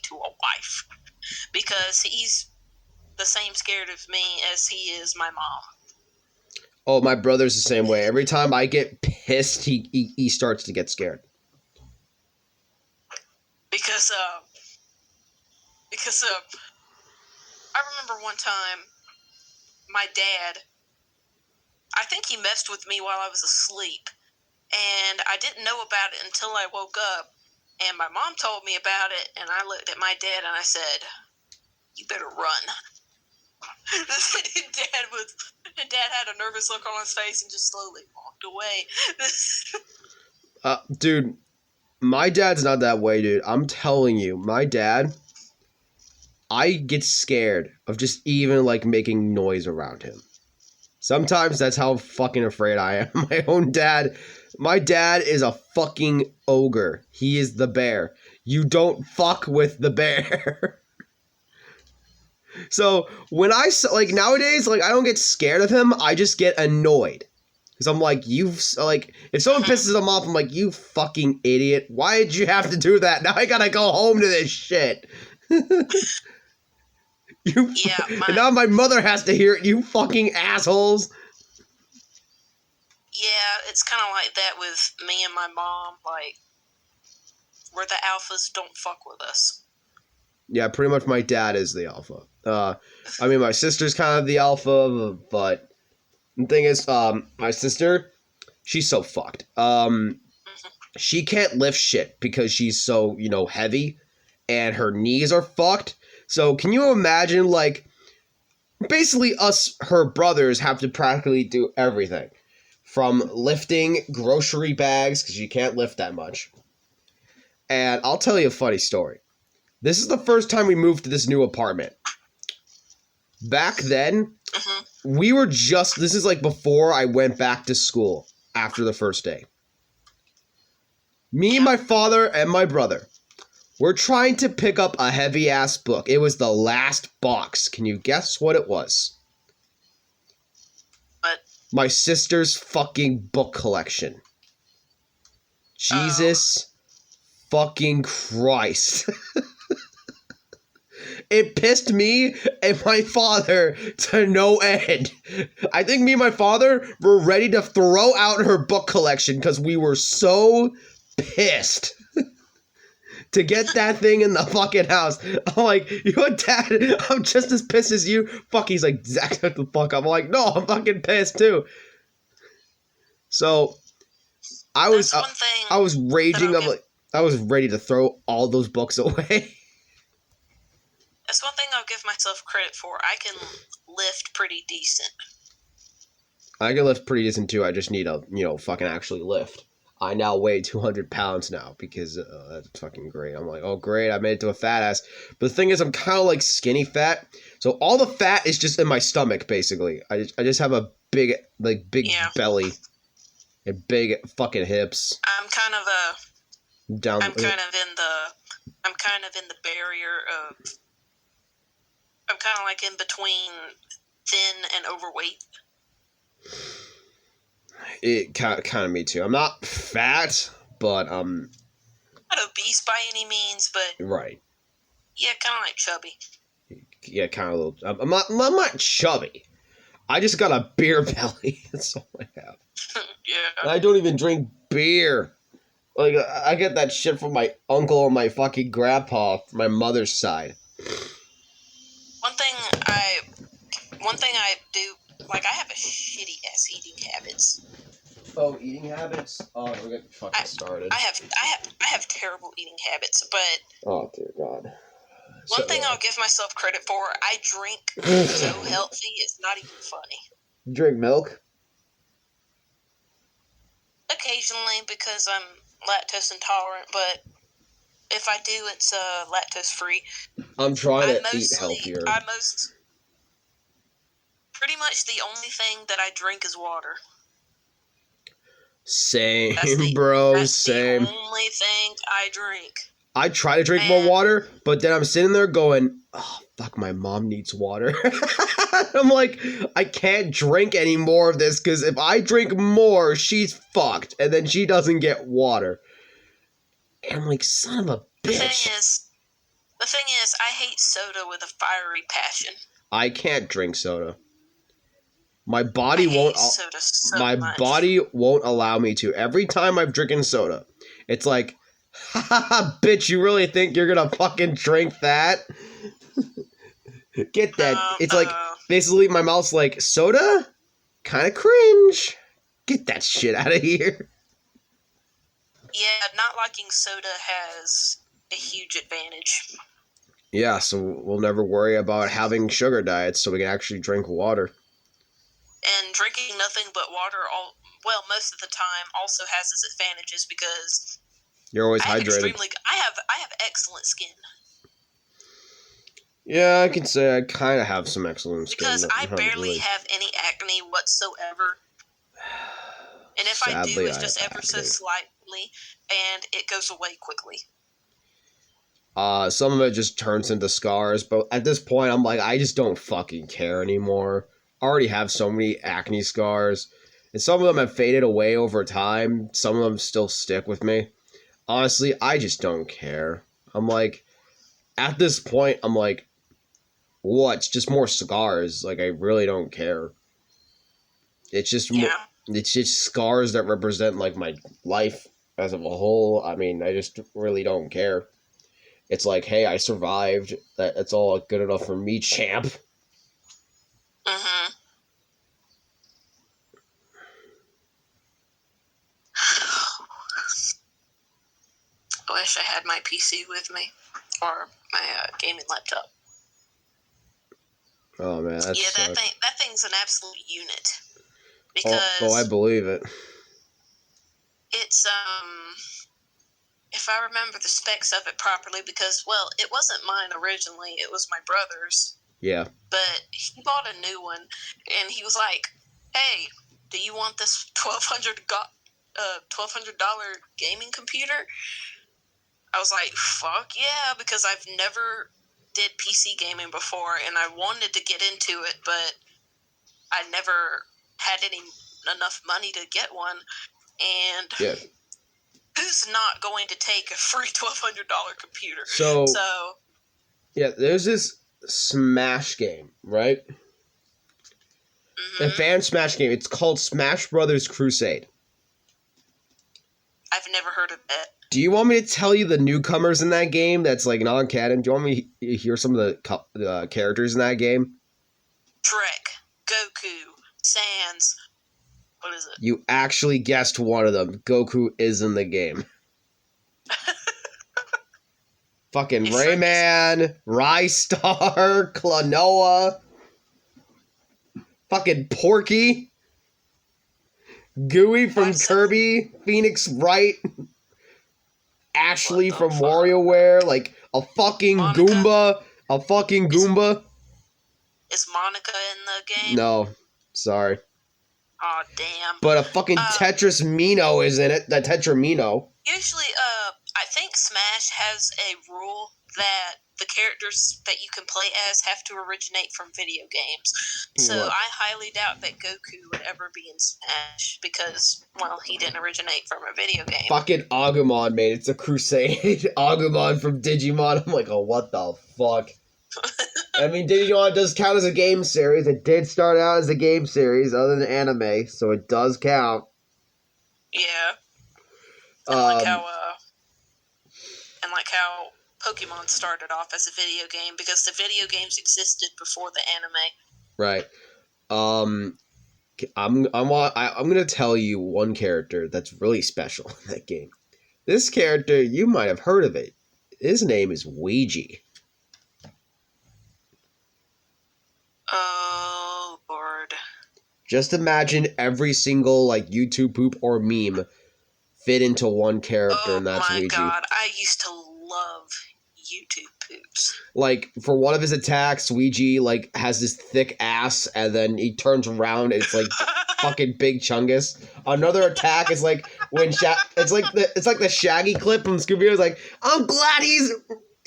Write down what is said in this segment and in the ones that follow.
to a wife because he's the same scared of me as he is my mom. Oh, my brother's the same way. Every time I get pissed, he starts to get scared. Because I remember one time my dad, I think he messed with me while I was asleep, and I didn't know about it until I woke up, and my mom told me about it, and I looked at my dad and I said, "You better run." Dad had a nervous look on his face and just slowly walked away. Dude, my dad's not that way, dude. I'm telling you, my dad, I get scared of just even like making noise around him. Sometimes that's how fucking afraid I am. My dad is a fucking ogre. He is the bear. You don't fuck with the bear. So when like nowadays, like I don't get scared of him. I just get annoyed. Because I'm like, if someone pisses him off, I'm like, you fucking idiot. Why did you have to do that? Now I gotta go home to this shit. And now my mother has to hear it, you fucking assholes. Yeah, it's kind of like that with me and my mom. Like, we're the alphas, don't fuck with us. Yeah, pretty much my dad is the alpha. I mean, my sister's kind of the alpha, but the thing is, my sister, she's so fucked. She can't lift shit because she's so, heavy, and her knees are fucked. So can you imagine, like, basically us, her brothers, have to practically do everything. From lifting grocery bags, because you can't lift that much. And I'll tell you a funny story. This is the first time we moved to this new apartment. Back then, this is like before I went back to school after the first day. Me, my father, and my brother, we're trying to pick up a heavy-ass book. It was the last box. Can you guess what it was? What? My sister's fucking book collection. Jesus fucking Christ. It pissed me and my father to no end. I think me and my father were ready to throw out her book collection because we were so pissed to get that thing in the fucking house. I'm like, you know what, Dad? I'm just as pissed as you. Fuck, he's like, Zach, shut the fuck up. I'm like, no, I'm fucking pissed too. So, I was raging. I was ready to throw all those books away. That's one thing I'll give myself credit for. I can lift pretty decent. I can lift pretty decent too. I just need to, fucking actually lift. I now weigh 200 pounds now because that's fucking great. I'm like, oh, great, I made it to a fat ass. But the thing is, I'm kind of like skinny fat. So all the fat is just in my stomach, basically. I just have a big belly and big fucking hips. I'm kind of in the barrier of... I'm kind of like in between thin and overweight. It kind of me too. I'm not fat, but not obese by any means, but right. Yeah, kind of like chubby. Yeah, kind of a little. I'm not chubby. I just got a beer belly. That's all I have. Yeah. I don't even drink beer. Like I get that shit from my uncle and my fucking grandpa from my mother's side. One thing I do, like, I have a shitty ass eating habits. Oh, eating habits? Oh, we're getting fucking started. I have terrible eating habits, but oh dear God. One thing I'll give myself credit for, I drink so healthy it's not even funny. Drink milk? Occasionally, because I'm lactose intolerant, but if I do, it's lactose free. I'm trying to eat healthier. Pretty much the only thing that I drink is water. Same, bro. That's the only thing I drink. I try to drink more water, but then I'm sitting there going, oh, fuck, my mom needs water. I'm like, I can't drink any more of this, because if I drink more, she's fucked, and then she doesn't get water. And I'm like, son of a bitch. The The thing is, I hate soda with a fiery passion. I can't drink soda. My I hate soda so much. body won't allow me to. Every time I've drinking soda, it's like, haha, bitch, you really think you're gonna fucking drink that? Get that. It's like, basically my mouth's like, soda? Kind of cringe. Get that shit out of here. Yeah, not liking soda has a huge advantage. Yeah, so we'll never worry about having sugar diets so we can actually drink water. And drinking nothing but water, most of the time, also has its advantages because You're always I have hydrated. I have excellent skin. Yeah, I can say I kind of have some excellent skin. Because I not barely really. have any acne whatsoever. And if I do, Sadly, it's I just have ever so acne. slightly, and it goes away quickly. Some of it just turns into scars, but at this point, I'm like, I just don't fucking care anymore. I already have so many acne scars, and some of them have faded away over time. Some of them still stick with me. Honestly, I just don't care. I'm like, at this point, I'm like, what? It's just more scars. Like, I really don't care. It's just Yeah. it's just scars that represent like my life as of a whole. I mean, I just really don't care. It's like, hey, I survived. That's all good enough for me, champ. Mm-hmm. I wish I had my PC with me, or my gaming laptop. Oh man, that's Yeah, that thing's an absolute unit. oh, Because I believe it. it's if I remember the specs of it properly, because well, it wasn't mine originally, it was my brother's. Yeah. But he bought a new one, and he was like, "Hey, do you want this $1,200 gaming computer?" I was like, "Fuck yeah," because I've never did PC gaming before, and I wanted to get into it, but I never had enough money to get one. And Yeah. who's not going to take a free $1,200 computer? So yeah, there's this Smash game, right? Mm-hmm. A fan Smash game. It's called Smash Brothers Crusade. I've never heard of it. Do you want me to tell you the newcomers in that game that's like non-canon? Do you want me to hear some of the characters in that game? Drek, Goku, Sans. What is it? You actually guessed one of them. Goku is in the game. Fucking Rayman, Rystar, Klonoa, fucking Porky, Gooey from Kirby, Phoenix Wright, Ashley from WarioWare, like a fucking Monica? Goomba. Is Monica in the game? No, sorry. Aw, damn. But a fucking Tetris Mino is in it. That Tetramino. Usually, I think Smash has a rule that the characters that you can play as have to originate from video games. So What? I highly doubt that Goku would ever be in Smash because, well, he didn't originate from a video game. Fucking Agumon, mate. It's a crusade. Agumon from Digimon. I'm like, oh, what the fuck? I mean, Digimon does count as a game series. It did start out as a game series other than anime, so it does count. Yeah. And like how Pokemon started off as a video game because the video games existed before the anime. Right. I'm gonna tell you one character that's really special in that game. This character, you might have heard of it. His name is Ouija. Oh, Lord. Just imagine every single like YouTube poop or meme fit into one character, and that's Ouija. Oh my god, I used to love YouTube poops. Like, for one of his attacks, Ouija like has this thick ass, and then he turns around and it's like fucking Big Chungus. Another attack is like when it's like the Shaggy clip from Scooby-Doo. It's like, I'm glad he's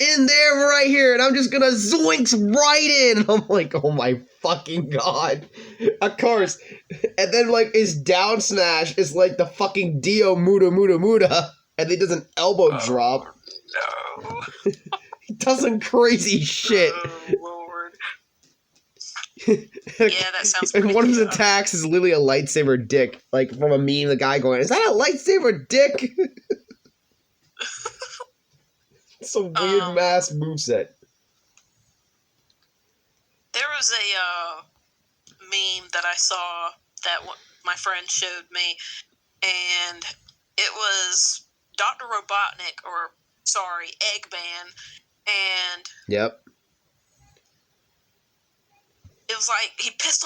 in there right here, and I'm just gonna zoinks right in. And I'm like, oh my fucking god. Of course. And then like his down smash is like the fucking Dio Muda Muda Muda, and he does an elbow drop. No. He does some crazy shit. Oh, Lord. Yeah, that sounds And pretty one of his good. attacks is literally a lightsaber dick. Like, from a meme, the guy going, "Is that a lightsaber dick?" It's a weird mass moveset. There was a meme that I saw that my friend showed me, and it was Dr. Robotnik, or, sorry, Eggman, and Yep. it was like he pissed